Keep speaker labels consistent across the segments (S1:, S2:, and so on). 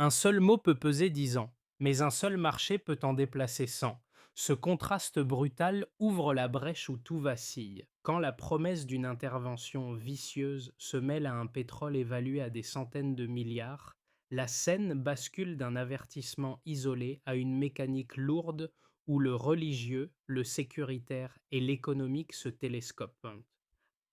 S1: Un seul mot peut peser 10 ans, mais un seul marché peut en déplacer 100. Ce contraste brutal ouvre la brèche où tout vacille. Quand la promesse d'une intervention vicieuse se mêle à un pétrole évalué à des centaines de milliards, la scène bascule d'un avertissement isolé à une mécanique lourde où le religieux, le sécuritaire et l'économique se télescopent.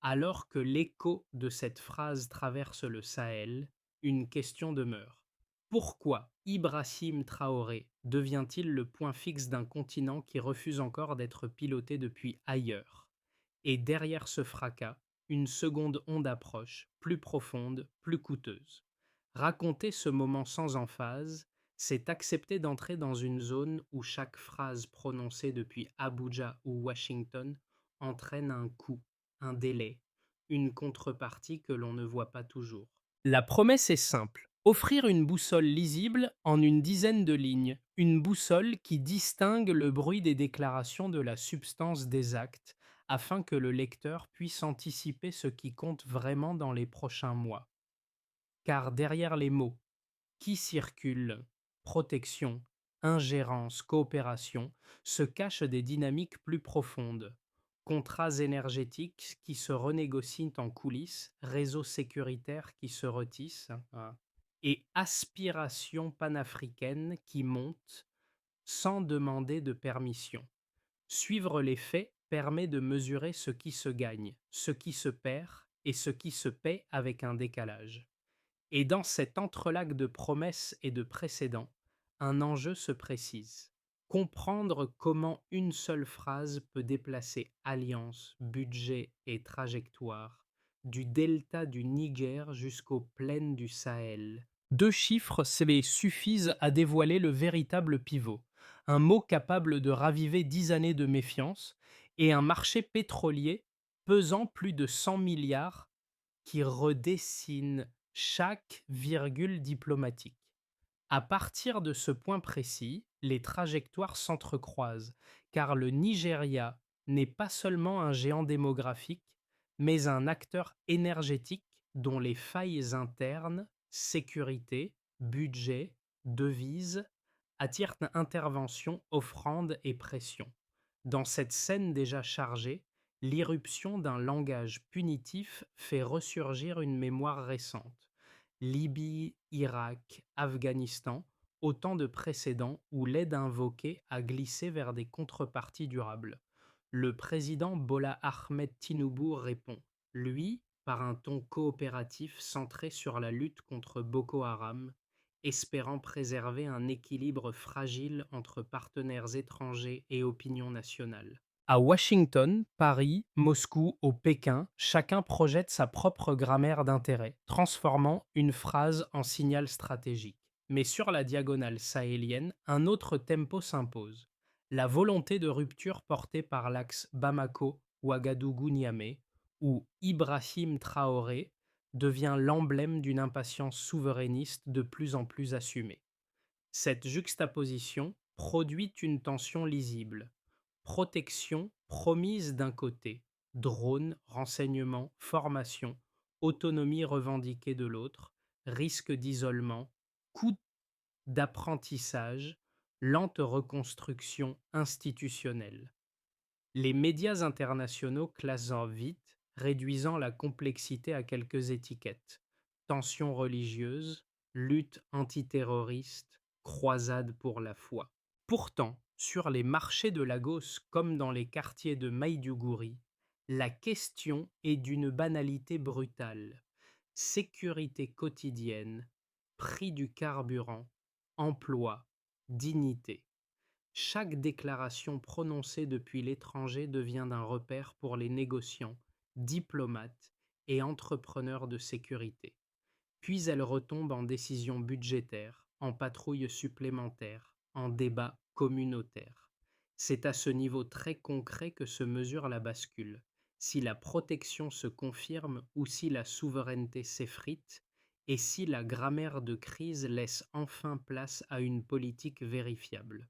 S1: Alors que l'écho de cette phrase traverse le Sahel, une question demeure. Pourquoi Ibrahim Traoré devient-il le point fixe d'un continent qui refuse encore d'être piloté depuis ailleurs? Et derrière ce fracas, une seconde onde approche, plus profonde, plus coûteuse. Raconter ce moment sans emphase, c'est accepter d'entrer dans une zone où chaque phrase prononcée depuis Abuja ou Washington entraîne un coût, un délai, une contrepartie que l'on ne voit pas toujours. La promesse est simple. Offrir une boussole lisible en une dizaine de lignes, une boussole qui distingue le bruit des déclarations de la substance des actes, afin que le lecteur puisse anticiper ce qui compte vraiment dans les prochains mois. Car derrière les mots qui circulent, protection, ingérence, coopération, se cachent des dynamiques plus profondes. Contrats énergétiques qui se renégocient en coulisses, réseaux sécuritaires qui se retissent, et aspirations panafricaines qui montent sans demander de permission. Suivre les faits permet de mesurer ce qui se gagne, ce qui se perd et ce qui se paie avec un décalage. Et dans cet entrelac de promesses et de précédents, un enjeu se précise. Comprendre comment une seule phrase peut déplacer alliance, budget et trajectoire, du delta du Niger jusqu'aux plaines du Sahel. Deux chiffres suffisent à dévoiler le véritable pivot. Un mot capable de raviver 10 années de méfiance et un marché pétrolier pesant plus de 100 milliards qui redessine chaque virgule diplomatique. À partir de ce point précis, les trajectoires s'entrecroisent, car le Nigeria n'est pas seulement un géant démographique, mais un acteur énergétique dont les failles internes, sécurité, budget, devises, attirent intervention, offrande et pression. Dans cette scène déjà chargée, l'irruption d'un langage punitif fait ressurgir une mémoire récente. Libye, Irak, Afghanistan, autant de précédents où l'aide invoquée a glissé vers des contreparties durables. Le président Bola Ahmed Tinubu répond, lui, par un ton coopératif centré sur la lutte contre Boko Haram, espérant préserver un équilibre fragile entre partenaires étrangers et opinion nationale. À Washington, Paris, Moscou ou Pékin, chacun projette sa propre grammaire d'intérêt, transformant une phrase en signal stratégique. Mais sur la diagonale sahélienne, un autre tempo s'impose. La volonté de rupture portée par l'axe Bamako-Ouagadougou-Niamey, où Ibrahim Traoré devient l'emblème d'une impatience souverainiste de plus en plus assumée. Cette juxtaposition produit une tension lisible. Protection promise d'un côté, drones, renseignements, formation, autonomie revendiquée de l'autre, risque d'isolement, coût d'apprentissage, lente reconstruction institutionnelle. Les médias internationaux classent vite, réduisant la complexité à quelques étiquettes. Tensions religieuses, lutte antiterroriste, croisade pour la foi. Pourtant, sur les marchés de Lagos comme dans les quartiers de Maïdougouri, la question est d'une banalité brutale. Sécurité quotidienne, prix du carburant, emploi, dignité. Chaque déclaration prononcée depuis l'étranger devient un repère pour les négociants, diplomates et entrepreneurs de sécurité. Puis elle retombe en décisions budgétaires, en patrouilles supplémentaires, en débats communautaires. C'est à ce niveau très concret que se mesure la bascule. Si la protection se confirme ou si la souveraineté s'effrite, et si la grammaire de crise laisse enfin place à une politique vérifiable.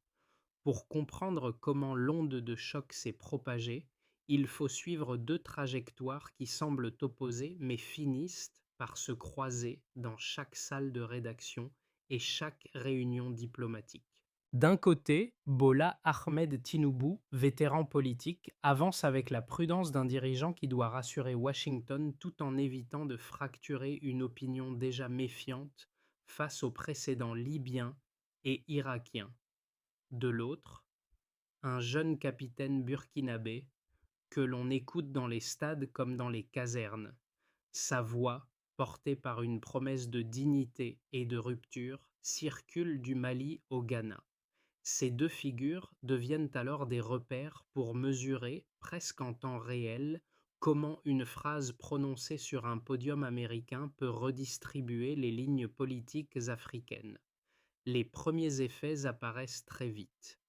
S1: Pour comprendre comment l'onde de choc s'est propagée, il faut suivre deux trajectoires qui semblent opposées mais finissent par se croiser dans chaque salle de rédaction et chaque réunion diplomatique. D'un côté, Bola Ahmed Tinubu, vétéran politique, avance avec la prudence d'un dirigeant qui doit rassurer Washington tout en évitant de fracturer une opinion déjà méfiante face aux précédents libyens et irakiens. De l'autre, un jeune capitaine burkinabé que l'on écoute dans les stades comme dans les casernes. Sa voix, portée par une promesse de dignité et de rupture, circule du Mali au Ghana. Ces deux figures deviennent alors des repères pour mesurer, presque en temps réel, comment une phrase prononcée sur un podium américain peut redistribuer les lignes politiques africaines. Les premiers effets apparaissent très vite.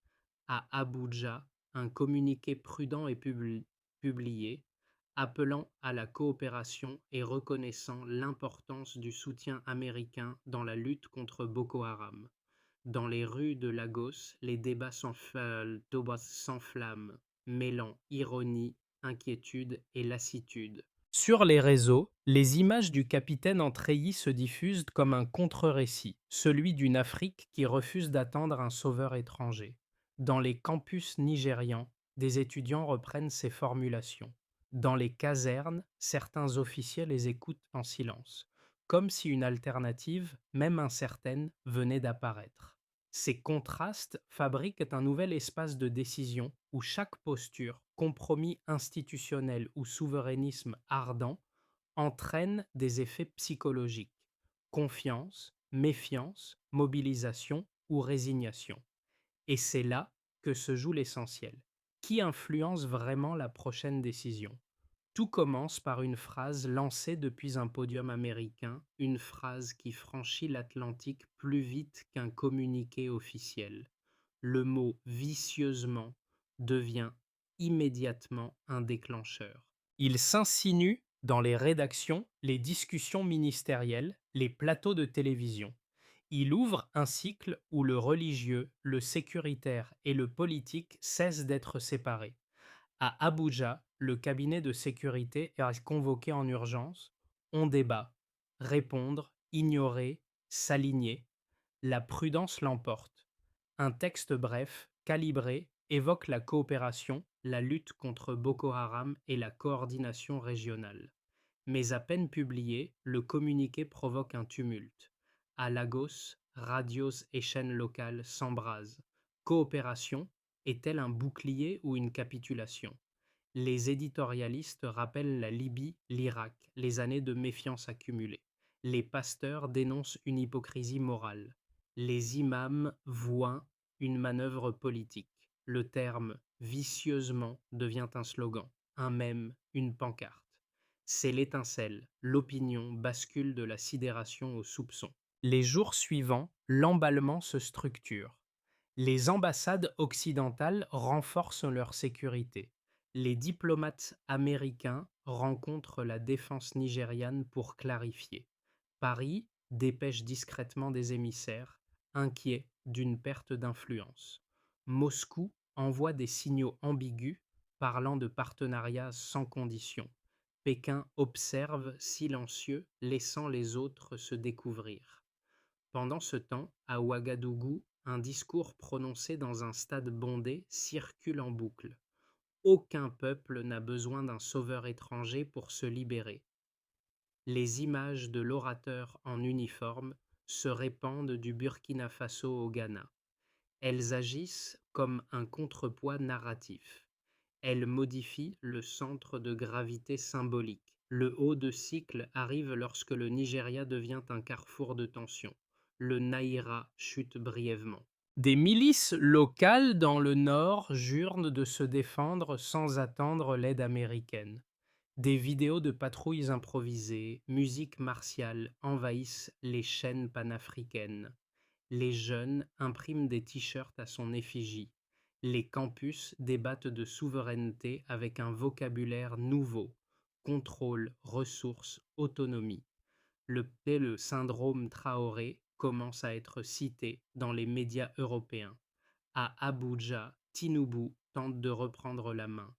S1: À Abuja, un communiqué prudent est publié, appelant à la coopération et reconnaissant l'importance du soutien américain dans la lutte contre Boko Haram. Dans les rues de Lagos, les débats s'enflamment, mêlant ironie, inquiétude et lassitude. Sur les réseaux, les images du capitaine en treillis se diffusent comme un contre-récit, celui d'une Afrique qui refuse d'attendre un sauveur étranger. Dans les campus nigérians, des étudiants reprennent ces formulations. Dans les casernes, certains officiers les écoutent en silence, comme si une alternative, même incertaine, venait d'apparaître. Ces contrastes fabriquent un nouvel espace de décision où chaque posture, compromis institutionnel ou souverainisme ardent, entraîne des effets psychologiques: confiance, méfiance, mobilisation ou résignation. Et c'est là que se joue l'essentiel. Qui influence vraiment la prochaine décision? Tout commence par une phrase lancée depuis un podium américain, une phrase qui franchit l'Atlantique plus vite qu'un communiqué officiel. Le mot vicieusement devient immédiatement un déclencheur. Il s'insinue dans les rédactions, les discussions ministérielles, les plateaux de télévision. Il ouvre un cycle où le religieux, le sécuritaire et le politique cessent d'être séparés. À Abuja, le cabinet de sécurité est convoqué en urgence. On débat, répondre, ignorer, s'aligner. La prudence l'emporte. Un texte bref, calibré, évoque la coopération, la lutte contre Boko Haram et la coordination régionale. Mais à peine publié, le communiqué provoque un tumulte. À Lagos, radios et chaînes locales s'embrasent. Coopération est-elle un bouclier ou une capitulation? Les éditorialistes rappellent la Libye, l'Irak, les années de méfiance accumulée. Les pasteurs dénoncent une hypocrisie morale. Les imams voient une manœuvre politique. Le terme vicieusement devient un slogan, un mème, une pancarte. C'est l'étincelle, l'opinion bascule de la sidération au soupçon. Les jours suivants, l'emballement se structure. Les ambassades occidentales renforcent leur sécurité. Les diplomates américains rencontrent la défense nigériane pour clarifier. Paris dépêche discrètement des émissaires, inquiets d'une perte d'influence. Moscou envoie des signaux ambigus parlant de partenariats sans condition. Pékin observe silencieux, laissant les autres se découvrir. Pendant ce temps, à Ouagadougou, un discours prononcé dans un stade bondé circule en boucle. Aucun peuple n'a besoin d'un sauveur étranger pour se libérer. Les images de l'orateur en uniforme se répandent du Burkina Faso au Ghana. Elles agissent comme un contrepoids narratif. Elles modifient le centre de gravité symbolique. Le haut de cycle arrive lorsque le Nigeria devient un carrefour de tension. Le Naïra chute brièvement. Des milices locales dans le nord jurent de se défendre sans attendre l'aide américaine. Des vidéos de patrouilles improvisées, musique martiale envahissent les chaînes panafricaines. Les jeunes impriment des t-shirts à son effigie. Les campus débattent de souveraineté avec un vocabulaire nouveau: contrôle, ressources, autonomie. Le syndrome Traoré commence à être cité dans les médias européens. À Abuja, Tinubu tente de reprendre la main.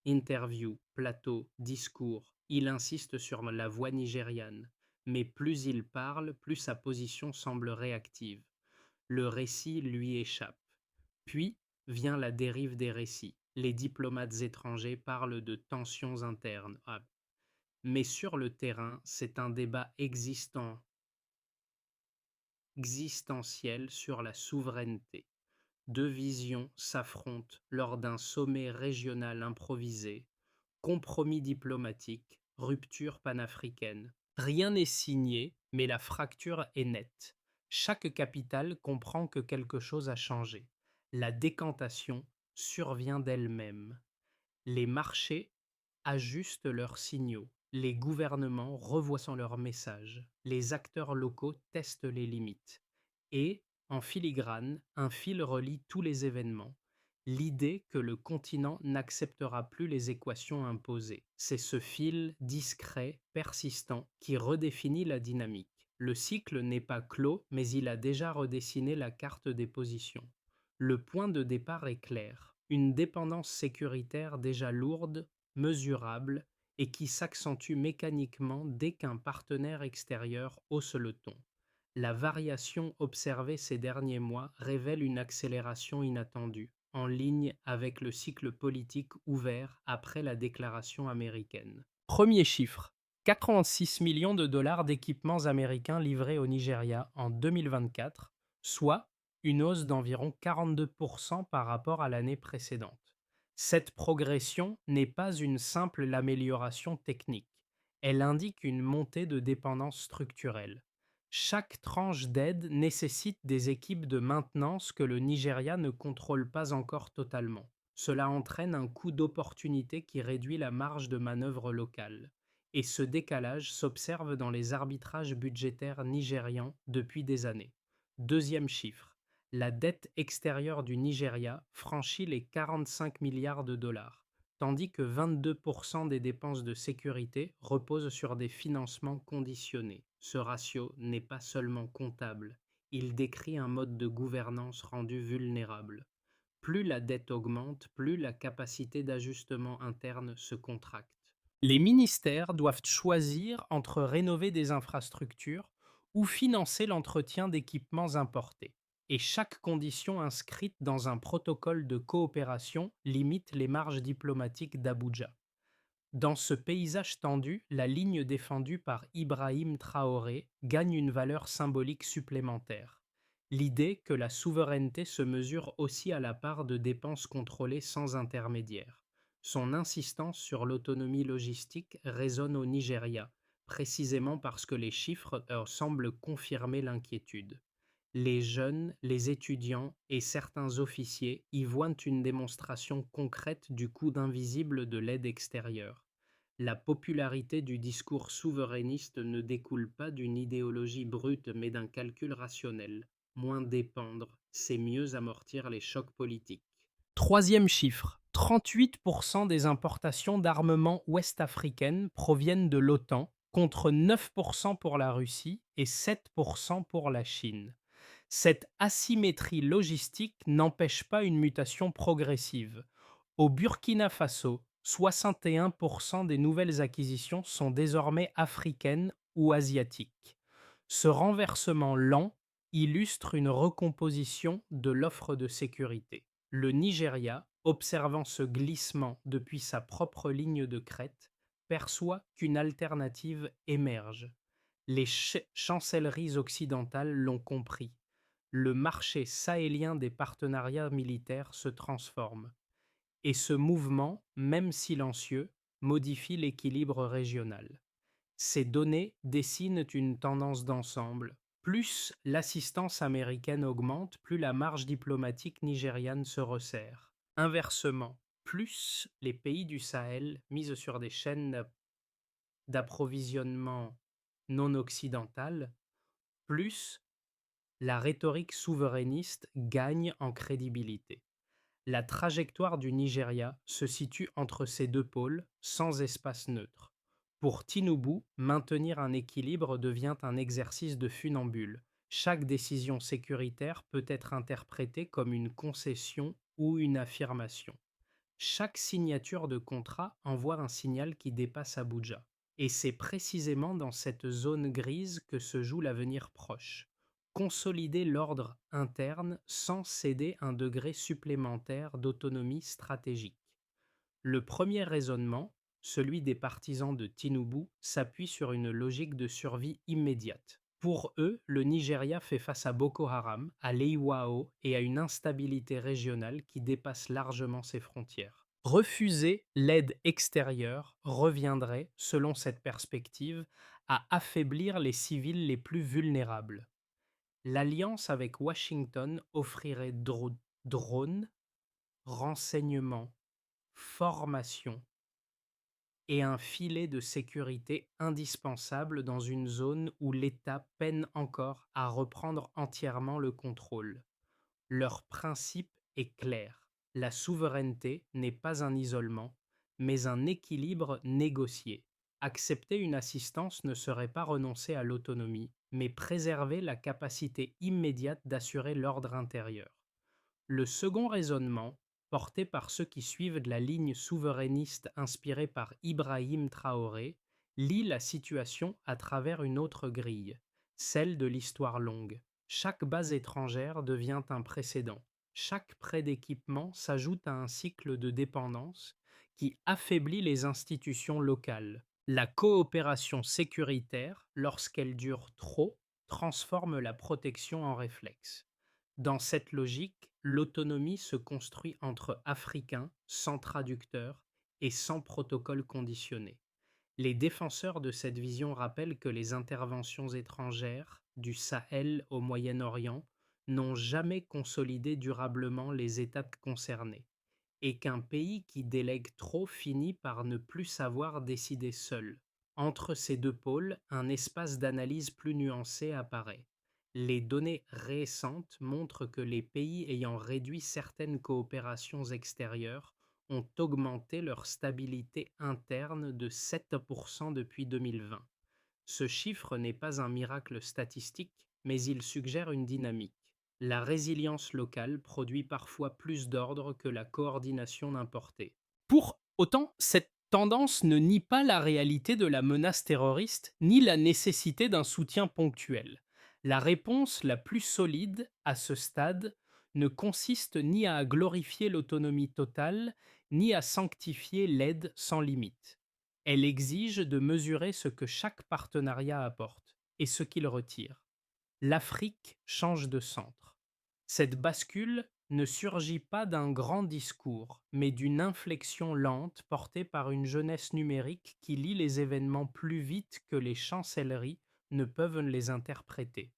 S1: Interview, plateau, discours, il insiste sur la voix nigériane. Mais plus il parle, plus sa position semble réactive. Le récit lui échappe. Puis vient la dérive des récits. Les diplomates étrangers parlent de tensions internes. Ah. Mais sur le terrain, c'est un débat existentiel sur la souveraineté. Deux visions s'affrontent lors d'un sommet régional improvisé, compromis diplomatique, rupture panafricaine. Rien n'est signé, mais la fracture est nette. Chaque capitale comprend que quelque chose a changé. La décantation survient d'elle-même. Les marchés ajustent leurs signaux. Les gouvernements revoient leurs messages. Les acteurs locaux testent les limites. Et, en filigrane, un fil relie tous les événements. L'idée que le continent n'acceptera plus les équations imposées. C'est ce fil discret, persistant, qui redéfinit la dynamique. Le cycle n'est pas clos, mais il a déjà redessiné la carte des positions. Le point de départ est clair. Une dépendance sécuritaire déjà lourde, mesurable, et qui s'accentue mécaniquement dès qu'un partenaire extérieur hausse le ton. La variation observée ces derniers mois révèle une accélération inattendue, en ligne avec le cycle politique ouvert après la déclaration américaine. Premier chiffre, 86 millions de dollars d'équipements américains livrés au Nigeria en 2024, soit une hausse d'environ 42% par rapport à l'année précédente. Cette progression n'est pas une simple amélioration technique, elle indique une montée de dépendance structurelle. Chaque tranche d'aide nécessite des équipes de maintenance que le Nigeria ne contrôle pas encore totalement. Cela entraîne un coût d'opportunité qui réduit la marge de manœuvre locale. Et ce décalage s'observe dans les arbitrages budgétaires nigérians depuis des années. Deuxième chiffre, la dette extérieure du Nigeria franchit les 45 milliards de dollars, tandis que 22% des dépenses de sécurité reposent sur des financements conditionnés. Ce ratio n'est pas seulement comptable, il décrit un mode de gouvernance rendu vulnérable. Plus la dette augmente, plus la capacité d'ajustement interne se contracte. Les ministères doivent choisir entre rénover des infrastructures ou financer l'entretien d'équipements importés. Et chaque condition inscrite dans un protocole de coopération limite les marges diplomatiques d'Abuja. Dans ce paysage tendu, la ligne défendue par Ibrahim Traoré gagne une valeur symbolique supplémentaire. L'idée que la souveraineté se mesure aussi à la part de dépenses contrôlées sans intermédiaire. Son insistance sur l'autonomie logistique résonne au Nigeria, précisément parce que les chiffres semblent confirmer l'inquiétude. Les jeunes, les étudiants et certains officiers y voient une démonstration concrète du coût invisible de l'aide extérieure. La popularité du discours souverainiste ne découle pas d'une idéologie brute mais d'un calcul rationnel. Moins dépendre, c'est mieux amortir les chocs politiques. Troisième chiffre, 38% des importations d'armement ouest-africaines proviennent de l'OTAN, contre 9% pour la Russie et 7% pour la Chine. Cette asymétrie logistique n'empêche pas une mutation progressive. Au Burkina Faso, 61% des nouvelles acquisitions sont désormais africaines ou asiatiques. Ce renversement lent illustre une recomposition de l'offre de sécurité. Le Nigeria, observant ce glissement depuis sa propre ligne de crête, perçoit qu'une alternative émerge. Les chancelleries occidentales l'ont compris. Le marché sahélien des partenariats militaires se transforme. Et ce mouvement, même silencieux, modifie l'équilibre régional. Ces données dessinent une tendance d'ensemble. Plus l'assistance américaine augmente, plus la marge diplomatique nigériane se resserre. Inversement, plus les pays du Sahel misent sur des chaînes d'approvisionnement non occidentales, plus la rhétorique souverainiste gagne en crédibilité. La trajectoire du Nigeria se situe entre ces deux pôles, sans espace neutre. Pour Tinubu, maintenir un équilibre devient un exercice de funambule. Chaque décision sécuritaire peut être interprétée comme une concession ou une affirmation. Chaque signature de contrat envoie un signal qui dépasse Abuja. Et c'est précisément dans cette zone grise que se joue l'avenir proche. Consolider l'ordre interne sans céder un degré supplémentaire d'autonomie stratégique. Le premier raisonnement, celui des partisans de Tinubu, s'appuie sur une logique de survie immédiate. Pour eux, le Nigeria fait face à Boko Haram, à l'Iwao et à une instabilité régionale qui dépasse largement ses frontières. Refuser l'aide extérieure reviendrait, selon cette perspective, à affaiblir les civils les plus vulnérables. L'alliance avec Washington offrirait drones, renseignements, formation et un filet de sécurité indispensable dans une zone où l'État peine encore à reprendre entièrement le contrôle. Leur principe est clair. La souveraineté n'est pas un isolement, mais un équilibre négocié. Accepter une assistance ne serait pas renoncer à l'autonomie, mais préserver la capacité immédiate d'assurer l'ordre intérieur. Le second raisonnement, porté par ceux qui suivent de la ligne souverainiste inspirée par Ibrahim Traoré, lit la situation à travers une autre grille, celle de l'histoire longue. Chaque base étrangère devient un précédent. Chaque prêt d'équipement s'ajoute à un cycle de dépendance qui affaiblit les institutions locales. La coopération sécuritaire, lorsqu'elle dure trop, transforme la protection en réflexe. Dans cette logique, l'autonomie se construit entre Africains, sans traducteur et sans protocole conditionné. Les défenseurs de cette vision rappellent que les interventions étrangères, du Sahel au Moyen-Orient, n'ont jamais consolidé durablement les États concernés, et qu'un pays qui délègue trop finit par ne plus savoir décider seul. Entre ces deux pôles, un espace d'analyse plus nuancé apparaît. Les données récentes montrent que les pays ayant réduit certaines coopérations extérieures ont augmenté leur stabilité interne de 7% depuis 2020. Ce chiffre n'est pas un miracle statistique, mais il suggère une dynamique. La résilience locale produit parfois plus d'ordre que la coordination importée. Pour autant, cette tendance ne nie pas la réalité de la menace terroriste ni la nécessité d'un soutien ponctuel. La réponse la plus solide à ce stade ne consiste ni à glorifier l'autonomie totale, ni à sanctifier l'aide sans limite. Elle exige de mesurer ce que chaque partenariat apporte et ce qu'il retire. L'Afrique change de centre. Cette bascule ne surgit pas d'un grand discours, mais d'une inflexion lente portée par une jeunesse numérique qui lit les événements plus vite que les chancelleries ne peuvent les interpréter.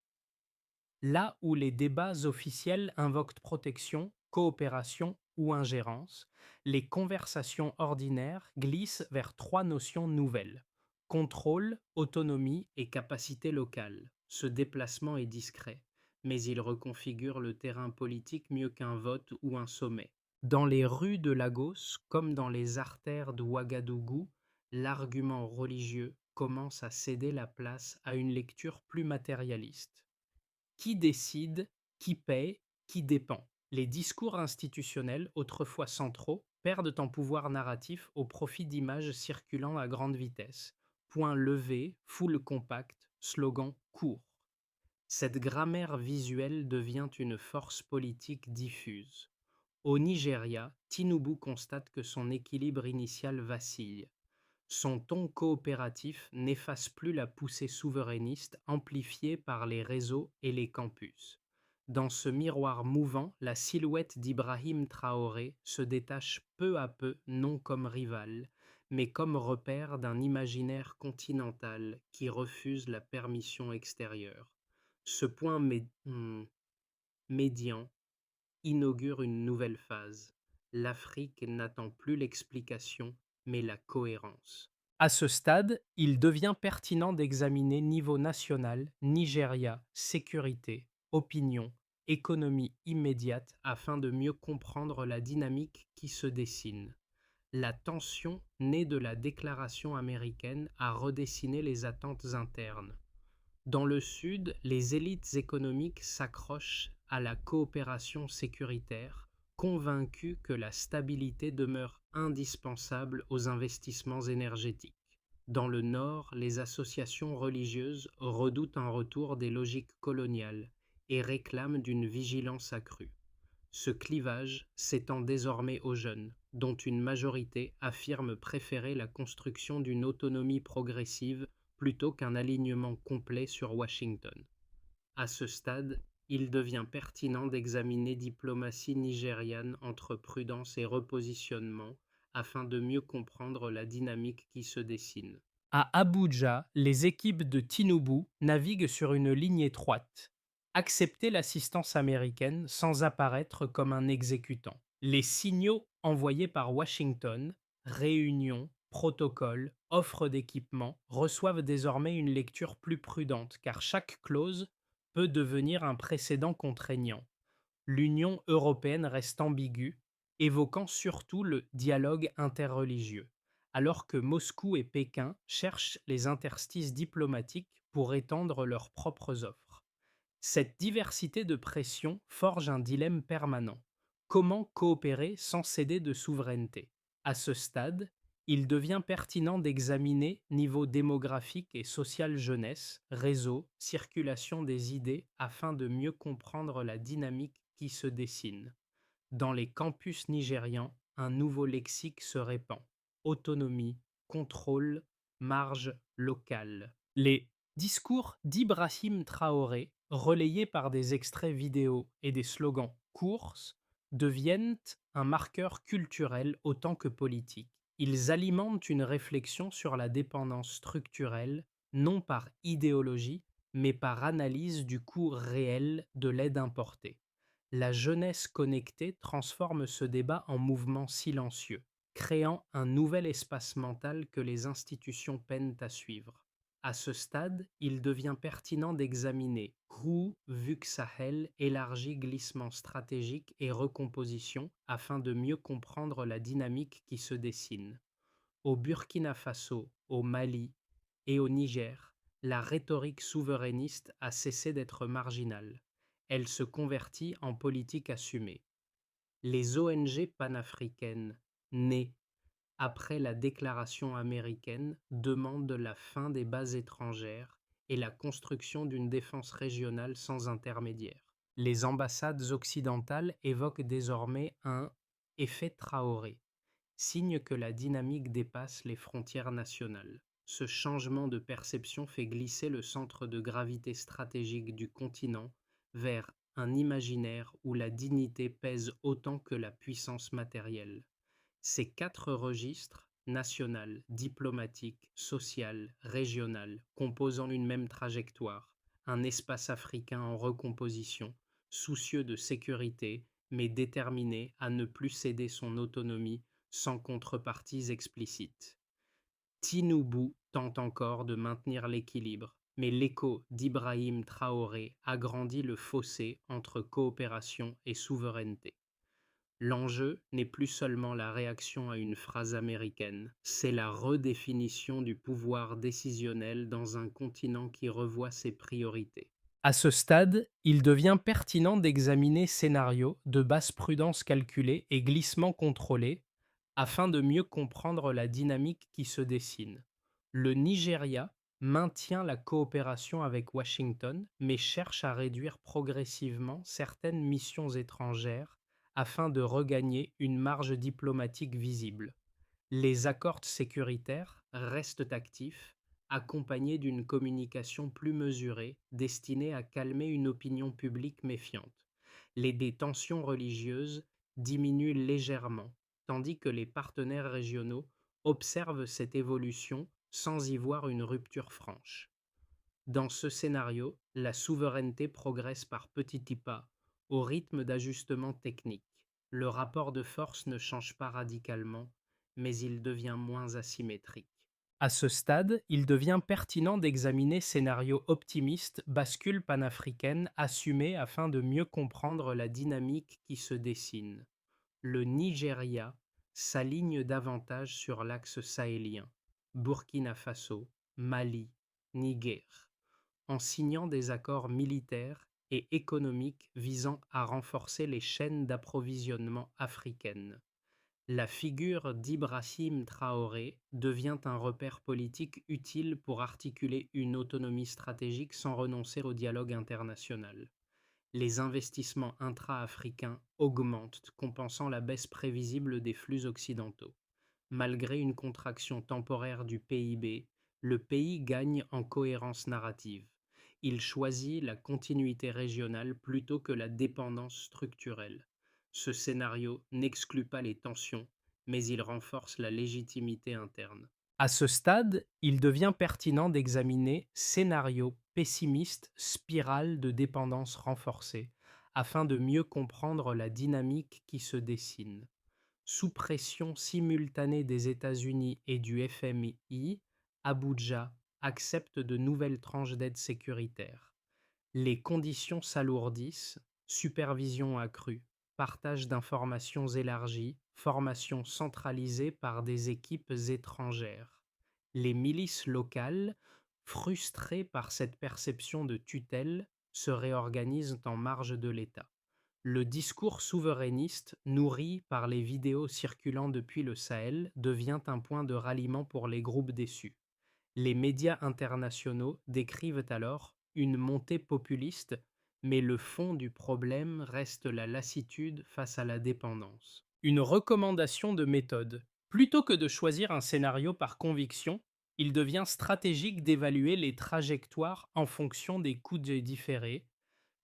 S1: Là où les débats officiels invoquent protection, coopération ou ingérence, les conversations ordinaires glissent vers trois notions nouvelles: contrôle, autonomie et capacité locale. Ce déplacement est discret, mais il reconfigure le terrain politique mieux qu'un vote ou un sommet. Dans les rues de Lagos, comme dans les artères de Ouagadougou, l'argument religieux commence à céder la place à une lecture plus matérialiste. Qui décide, qui paie, qui dépend? Les discours institutionnels, autrefois centraux, perdent en pouvoir narratif au profit d'images circulant à grande vitesse. Points levés, foule compacte, slogan court. Cette grammaire visuelle devient une force politique diffuse. Au Nigeria, Tinubu constate que son équilibre initial vacille. Son ton coopératif n'efface plus la poussée souverainiste amplifiée par les réseaux et les campus. Dans ce miroir mouvant, la silhouette d'Ibrahim Traoré se détache peu à peu non comme rival, mais comme repère d'un imaginaire continental qui refuse la permission extérieure. Ce point médian inaugure une nouvelle phase. L'Afrique n'attend plus l'explication, mais la cohérence. À ce stade, il devient pertinent d'examiner niveau national, Nigeria, sécurité, opinion, économie immédiate afin de mieux comprendre la dynamique qui se dessine. La tension née de la déclaration américaine a redessiné les attentes internes. Dans le Sud, les élites économiques s'accrochent à la coopération sécuritaire, convaincus que la stabilité demeure indispensable aux investissements énergétiques. Dans le Nord, les associations religieuses redoutent un retour des logiques coloniales et réclament d'une vigilance accrue. Ce clivage s'étend désormais aux jeunes, dont une majorité affirme préférer la construction d'une autonomie progressive plutôt qu'un alignement complet sur Washington. À ce stade, il devient pertinent d'examiner diplomatie nigériane entre prudence et repositionnement afin de mieux comprendre la dynamique qui se dessine. À Abuja, les équipes de Tinubu naviguent sur une ligne étroite. Accepter l'assistance américaine sans apparaître comme un exécutant. Les signaux envoyés par Washington, réunions, protocoles, offres d'équipement, reçoivent désormais une lecture plus prudente car chaque clause peut devenir un précédent contraignant. L'Union européenne reste ambiguë, évoquant surtout le dialogue interreligieux, alors que Moscou et Pékin cherchent les interstices diplomatiques pour étendre leurs propres offres. Cette diversité de pression forge un dilemme permanent. Comment coopérer sans céder de souveraineté? À ce stade, il devient pertinent d'examiner niveau démographique et social jeunesse, réseau, circulation des idées afin de mieux comprendre la dynamique qui se dessine. Dans les campus nigérians, un nouveau lexique se répand. Autonomie, contrôle, marge locale. Les discours d'Ibrahim Traoré, relayés par des extraits vidéo et des slogans courses, deviennent un marqueur culturel autant que politique. Ils alimentent une réflexion sur la dépendance structurelle, non par idéologie, mais par analyse du coût réel de l'aide importée. La jeunesse connectée transforme ce débat en mouvement silencieux, créant un nouvel espace mental que les institutions peinent à suivre. À ce stade, il devient pertinent d'examiner Crew, VUC Sahel, élargi glissement stratégique et recomposition afin de mieux comprendre la dynamique qui se dessine. Au Burkina Faso, au Mali et au Niger, la rhétorique souverainiste a cessé d'être marginale. Elle se convertit en politique assumée. Les ONG panafricaines, nées après la déclaration américaine, demandent la fin des bases étrangères et la construction d'une défense régionale sans intermédiaire. Les ambassades occidentales évoquent désormais un effet Traoré, signe que la dynamique dépasse les frontières nationales. Ce changement de perception fait glisser le centre de gravité stratégique du continent vers un imaginaire où la dignité pèse autant que la puissance matérielle. Ces quatre registres, national, diplomatique, social, régional, composant une même trajectoire, un espace africain en recomposition, soucieux de sécurité, mais déterminé à ne plus céder son autonomie sans contreparties explicites. Tinubu tente encore de maintenir l'équilibre, mais l'écho d'Ibrahim Traoré agrandit le fossé entre coopération et souveraineté. L'enjeu n'est plus seulement la réaction à une phrase américaine, c'est la redéfinition du pouvoir décisionnel dans un continent qui revoit ses priorités. À ce stade, il devient pertinent d'examiner scénarios de basse prudence calculée et glissement contrôlé afin de mieux comprendre la dynamique qui se dessine. Le Nigeria maintient la coopération avec Washington, mais cherche à réduire progressivement certaines missions étrangères afin de regagner une marge diplomatique visible. Les accords sécuritaires restent actifs, accompagnés d'une communication plus mesurée destinée à calmer une opinion publique méfiante. Les tensions religieuses diminuent légèrement, tandis que les partenaires régionaux observent cette évolution sans y voir une rupture franche. Dans ce scénario, la souveraineté progresse par petits pas, au rythme d'ajustements techniques. Le rapport de force ne change pas radicalement, mais il devient moins asymétrique. À ce stade, il devient pertinent d'examiner scénarios optimistes, bascules panafricaines assumées afin de mieux comprendre la dynamique qui se dessine. Le Nigeria s'aligne davantage sur l'axe sahélien, Burkina Faso, Mali, Niger, en signant des accords militaires et économiques visant à renforcer les chaînes d'approvisionnement africaines. La figure d'Ibrahim Traoré devient un repère politique utile pour articuler une autonomie stratégique sans renoncer au dialogue international. Les investissements intra-africains augmentent, compensant la baisse prévisible des flux occidentaux. Malgré une contraction temporaire du PIB, le pays gagne en cohérence narrative. Il choisit la continuité régionale plutôt que la dépendance structurelle. Ce scénario n'exclut pas les tensions, mais il renforce la légitimité interne. À ce stade, il devient pertinent d'examiner scénario pessimiste, spirale de dépendance renforcée, afin de mieux comprendre la dynamique qui se dessine. Sous pression simultanée des États-Unis et du FMI, Abuja accepte de nouvelles tranches d'aide sécuritaire. Les conditions s'alourdissent, supervision accrue, partage d'informations élargi, formation centralisée par des équipes étrangères. Les milices locales, frustrées par cette perception de tutelle, se réorganisent en marge de l'État. Le discours souverainiste, nourri par les vidéos circulant depuis le Sahel, devient un point de ralliement pour les groupes déçus. Les médias internationaux décrivent alors une montée populiste, mais le fond du problème reste la lassitude face à la dépendance. Une recommandation de méthode. Plutôt que de choisir un scénario par conviction, il devient stratégique d'évaluer les trajectoires en fonction des coûts différés,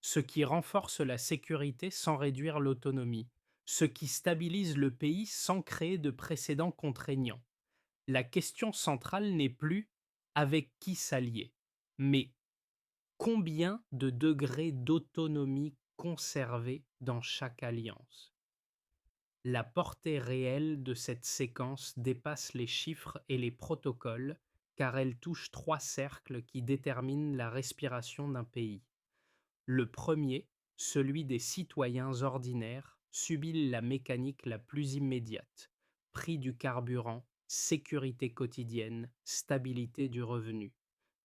S1: ce qui renforce la sécurité sans réduire l'autonomie, ce qui stabilise le pays sans créer de précédents contraignants. La question centrale n'est plus avec qui s'allier, mais combien de degrés d'autonomie conserver dans chaque alliance. La portée réelle de cette séquence dépasse les chiffres et les protocoles, car elle touche trois cercles qui déterminent la respiration d'un pays. Le premier, celui des citoyens ordinaires, subit la mécanique la plus immédiate: prix du carburant, sécurité quotidienne, stabilité du revenu.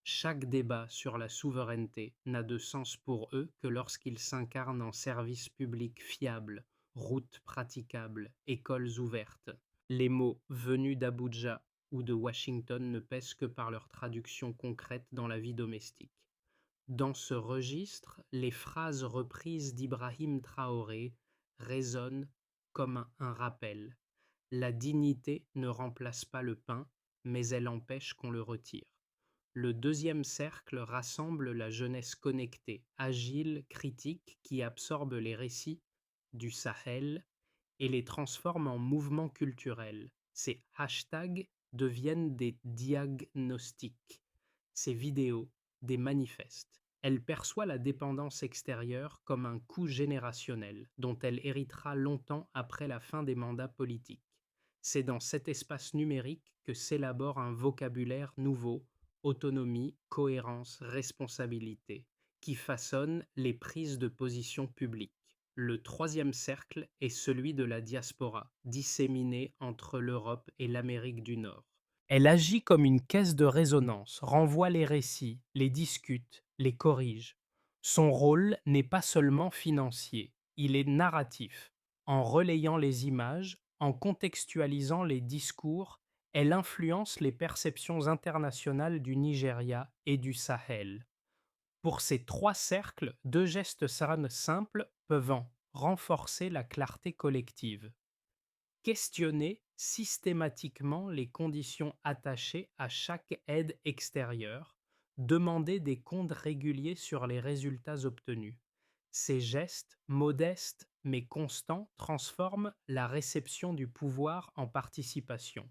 S1: Chaque débat sur la souveraineté n'a de sens pour eux que lorsqu'il s'incarne en services publics fiables, routes praticables, écoles ouvertes. Les mots venus d'Abuja ou de Washington ne pèsent que par leur traduction concrète dans la vie domestique. Dans ce registre, les phrases reprises d'Ibrahim Traoré résonnent comme un rappel. La dignité ne remplace pas le pain, mais elle empêche qu'on le retire. Le deuxième cercle rassemble la jeunesse connectée, agile, critique, qui absorbe les récits du Sahel et les transforme en mouvements culturels. Ces hashtags deviennent des diagnostics, ces vidéos des manifestes. Elle perçoit la dépendance extérieure comme un coût générationnel dont elle héritera longtemps après la fin des mandats politiques. C'est dans cet espace numérique que s'élabore un vocabulaire nouveau: autonomie, cohérence, responsabilité, qui façonne les prises de position publiques. Le troisième cercle est celui de la diaspora, disséminée entre l'Europe et l'Amérique du Nord. Elle agit comme une caisse de résonance, renvoie les récits, les discute, les corrige. Son rôle n'est pas seulement financier, il est narratif. En relayant les images, en contextualisant les discours, elle influence les perceptions internationales du Nigeria et du Sahel. Pour ces trois cercles, deux gestes simples peuvent en renforcer la clarté collective: questionner systématiquement les conditions attachées à chaque aide extérieure, demander des comptes réguliers sur les résultats obtenus. Ces gestes, modestes mais constants, transforment la réception du pouvoir en participation.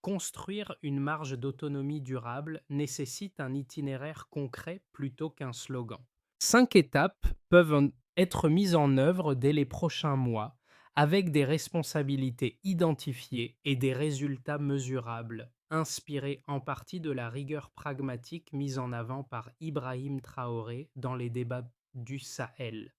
S1: Construire une marge d'autonomie durable nécessite un itinéraire concret plutôt qu'un slogan. 5 étapes peuvent être mises en œuvre dès les prochains mois, avec des responsabilités identifiées et des résultats mesurables, inspirés en partie de la rigueur pragmatique mise en avant par Ibrahim Traoré dans les débats du Sahel.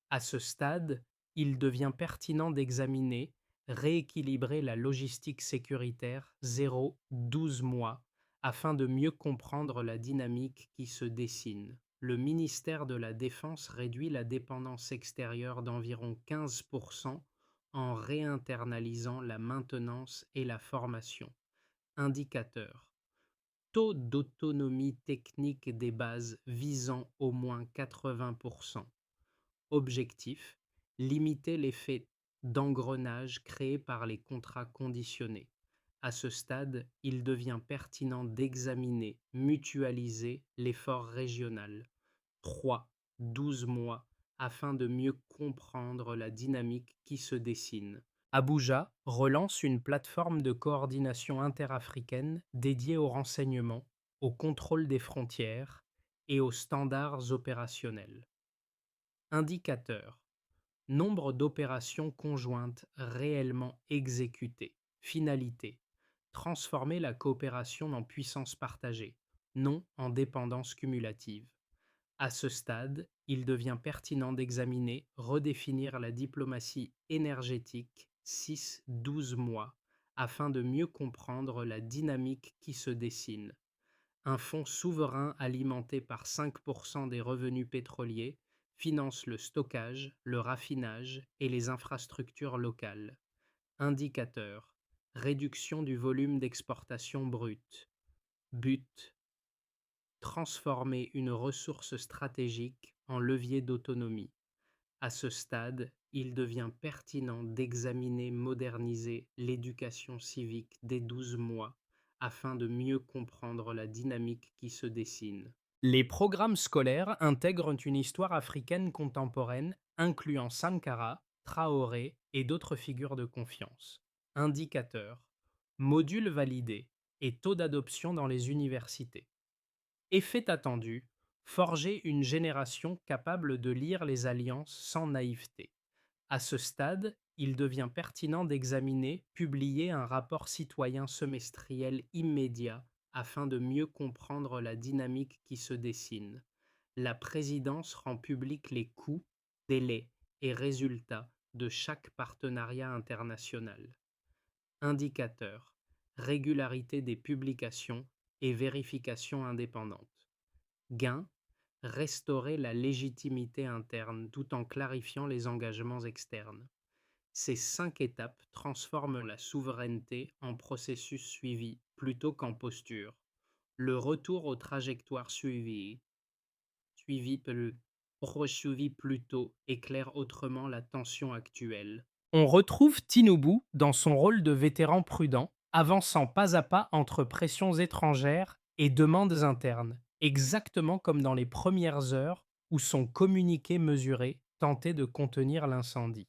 S1: À ce stade, il devient pertinent d'examiner, rééquilibrer la logistique sécuritaire 0-12 mois afin de mieux comprendre la dynamique qui se dessine. Le ministère de la Défense réduit la dépendance extérieure d'environ 15% en réinternalisant la maintenance et la formation. Indicateur. Taux d'autonomie technique des bases visant au moins 80%. Objectif. Limiter l'effet d'engrenage créé par les contrats conditionnés. À ce stade, il devient pertinent d'examiner, mutualiser l'effort régional. 3 à 12 mois afin de mieux comprendre la dynamique qui se dessine. Abuja relance une plateforme de coordination interafricaine dédiée au renseignement, au contrôle des frontières et aux standards opérationnels. Indicateur. Nombre d'opérations conjointes réellement exécutées. Finalité. Transformer la coopération en puissance partagée, non en dépendance cumulative. À ce stade, il devient pertinent d'examiner, redéfinir la diplomatie énergétique 6 à 12 mois afin de mieux comprendre la dynamique qui se dessine. Un fonds souverain alimenté par 5% des revenus pétroliers finance le stockage, le raffinage et les infrastructures locales. Indicateur. Réduction du volume d'exportation brute. But. Transformer une ressource stratégique en levier d'autonomie. À ce stade, il devient pertinent d'examiner, moderniser l'éducation civique dès 12 mois afin de mieux comprendre la dynamique qui se dessine. Les programmes scolaires intègrent une histoire africaine contemporaine incluant Sankara, Traoré et d'autres figures de confiance. Indicateurs. Modules validés et taux d'adoption dans les universités. Effet attendu, forger une génération capable de lire les alliances sans naïveté. À ce stade, il devient pertinent d'examiner, publier un rapport citoyen semestriel immédiat afin de mieux comprendre la dynamique qui se dessine. La présidence rend public les coûts, délais et résultats de chaque partenariat international. Indicateur. Régularité des publications et vérification indépendante. Gain. Restaurer la légitimité interne tout en clarifiant les engagements externes. Ces 5 étapes transforment la souveraineté en processus suivi plutôt qu'en posture. Le retour aux trajectoires suivies plus tôt éclaire autrement la tension actuelle. On retrouve Tinubu dans son rôle de vétéran prudent, avançant pas à pas entre pressions étrangères et demandes internes, exactement comme dans les premières heures où son communiqué mesuré tentait de contenir l'incendie.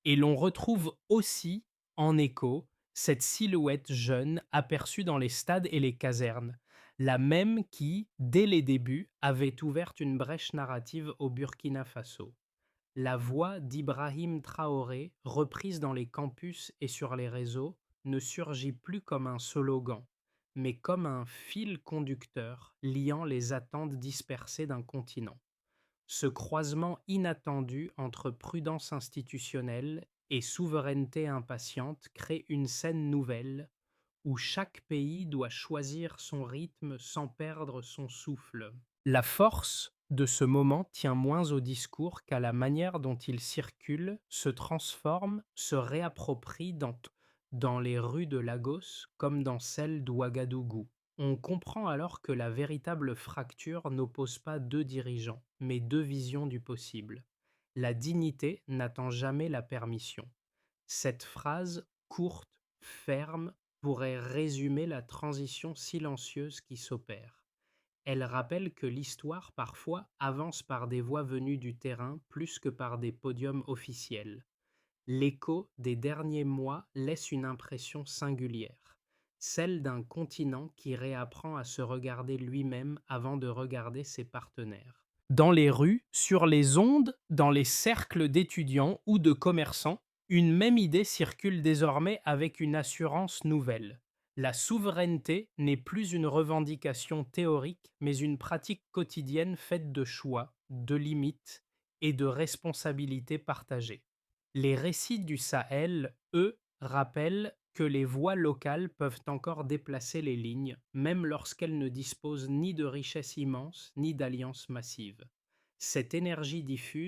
S1: Et l'on retrouve aussi, en écho, cette silhouette jeune aperçue dans les stades et les casernes, la même qui, dès les débuts, avait ouvert une brèche narrative au Burkina Faso. La voix d'Ibrahim Traoré, reprise dans les campus et sur les réseaux, ne surgit plus comme un slogan, mais comme un fil conducteur liant les attentes dispersées d'un continent. Ce croisement inattendu entre prudence institutionnelle et souveraineté impatiente crée une scène nouvelle où chaque pays doit choisir son rythme sans perdre son souffle. La force de ce moment tient moins au discours qu'à la manière dont il circule, se transforme, se réapproprie dans les rues de Lagos comme dans celles d'Ouagadougou. On comprend alors que la véritable fracture n'oppose pas deux dirigeants, mais deux visions du possible. La dignité n'attend jamais la permission. Cette phrase courte, ferme, pourrait résumer la transition silencieuse qui s'opère. Elle rappelle que l'histoire parfois avance par des voies venues du terrain plus que par des podiums officiels. L'écho des derniers mois laisse une impression singulière, celle d'un continent qui réapprend à se regarder lui-même avant de regarder ses partenaires. Dans les rues, sur les ondes, dans les cercles d'étudiants ou de commerçants, une même idée circule désormais avec une assurance nouvelle. La souveraineté n'est plus une revendication théorique, mais une pratique quotidienne faite de choix, de limites et de responsabilités partagées. Les récits du Sahel, eux, rappellent que les voix locales peuvent encore déplacer les lignes, même lorsqu'elles ne disposent ni de richesses immenses, ni d'alliances massives. Cette énergie diffuse